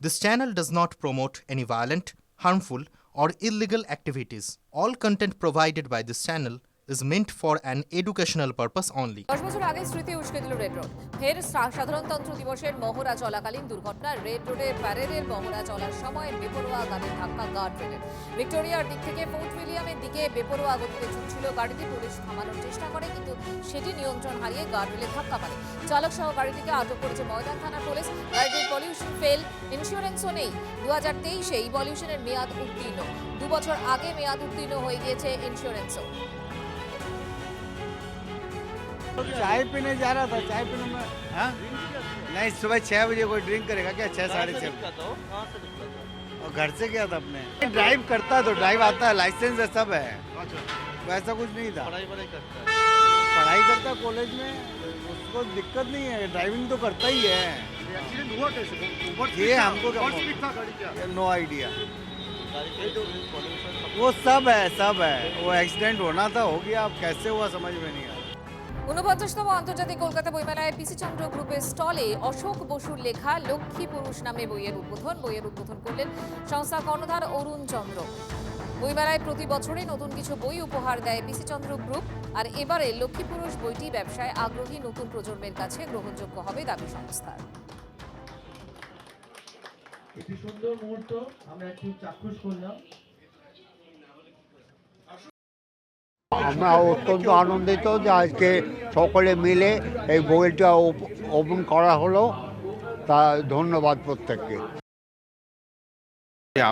This channel does not promote any violent, harmful, or illegal activities. All content provided by this channel is meant for an educational purpose only. 10 বছর আগে স্মৃতি উস্কে দিল red road. ফের সাধারণতন্ত্র দিবসের মহড়া চলাকালীন দুর্ঘটনা। রেড রোডে প্যারেডের মহড়া চলার সময় বেপরোয়া গাড়ির ধাক্কা গার্ডরেলের। ভিক্টোরিয়ার দিক থেকে ফোর্ট উইলিয়ামের দিকে বেপরোয়া গতিতে ছুটছিল গাড়িটি। পুলিশ থামানোর চেষ্টা করে, কিন্তু সেটি নিয়ন্ত্রণ হারিয়ে গার্ডরেলে ধাক্কা মারে। চালক সহ গাড়িটিকে আটক করেছে ময়দান থানা পুলিশ। গাড়িটির পলিউশন ফেল, ইন্স্যুরেন্সও নেই। 2023-এ এই পলিউশনের মেয়াদ উত্তীর্ণ। 2 বছর আগে মেয়াদ উত্তীর্ণ হয়ে গিয়েছে ইন্স্যুরেন্সও। चाय पीने जा रहा था, चाय पीने में हाँ नहीं, सुबह 6 बजे कोई ड्रिंक करेगा क्या? 6 साढ़े 6 और घर से क्या था अपने ड्राइव करता तो ड्राइव आता है, लाइसेंस है, सब है। वैसा कुछ नहीं था। पढ़ाई करता कॉलेज में, उसको दिक्कत नहीं है, ड्राइविंग तो करता ही है। ये हमको नो आइडिया। वो सब है, वो एक्सीडेंट होना था, हो गया, अब कैसे हुआ समझ में नहीं आया। 49তম আন্তর্জাতিক কলকাতা বইমেলায় পিসি চন্দ্র গ্রুপের স্টলে অশোক বসুর লেখা লক্ষ্মী পুরুষ নামে বইয়ের উদ্বোধন করলেন সংস্থার কর্ণধার অরুণ চন্দ্র। বইমেলায় প্রতি বছরই নতুন কিছু বই উপহার দেয় পিসি চন্দ্র গ্রুপ, আর এবারে লক্ষ্মী পুরুষ বইটি ব্যবসায় আগ্রহী নতুন প্রজন্মের কাছে গ্রহণযোগ্য হবে দাবি সংস্থার। একটি সুন্দর মুহূর্ত আমরা একটু চাক্ষুষ করলাম। আমরা অত্যন্ত আনন্দিত যে আজকে সকলে মিলে এই বইটা ওপেন করা হলো, তা ধন্যবাদ প্রত্যেককে।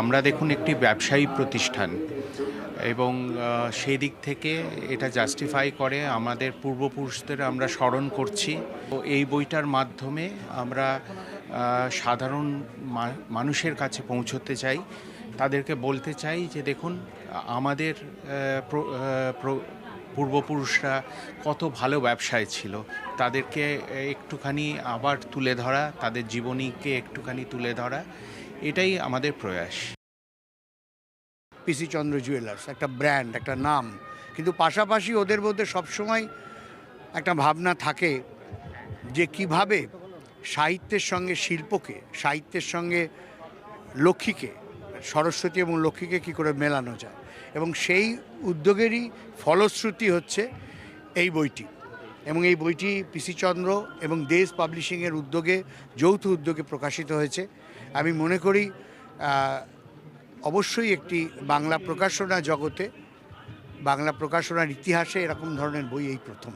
আমরা দেখুন একটি ব্যবসায়ী প্রতিষ্ঠান এবং সেই দিক থেকে এটা জাস্টিফাই করে আমাদের পূর্বপুরুষদের আমরা স্মরণ করছি। তো এই বইটার মাধ্যমে আমরা সাধারণ মানুষের কাছে পৌঁছতে চাই, তাদেরকে বলতে চাই যে দেখুন আমাদের পূর্বপুরুষরা কত ভালো ব্যবসায় ছিল, তাদেরকে একটুখানি আবার তুলে ধরা, তাদের জীবনীকে একটুখানি তুলে ধরা, এটাই আমাদের প্রয়াস। পিসি চন্দ্র জুয়েলার্স একটা ব্র্যান্ড, একটা নাম, কিন্তু পাশাপাশি ওদের মধ্যে সবসময় একটা ভাবনা থাকে যে কিভাবে সাহিত্যের সঙ্গে শিল্পকে, সাহিত্যের সঙ্গে লক্ষ্মীকে, সরস্বতী এবং লক্ষ্মীকে কী করে মেলানো যায়, এবং সেই উদ্যোগেরই ফলশ্রুতি হচ্ছে এই বইটি। এবং এই বইটি পিসি চন্দ্র এবং দেশ পাবলিশিংয়ের উদ্যোগে, যৌথ উদ্যোগে প্রকাশিত হয়েছে। আমি মনে করি অবশ্যই একটি বাংলা প্রকাশনা জগতে, বাংলা প্রকাশনার ইতিহাসে এরকম ধরনের বই এই প্রথম।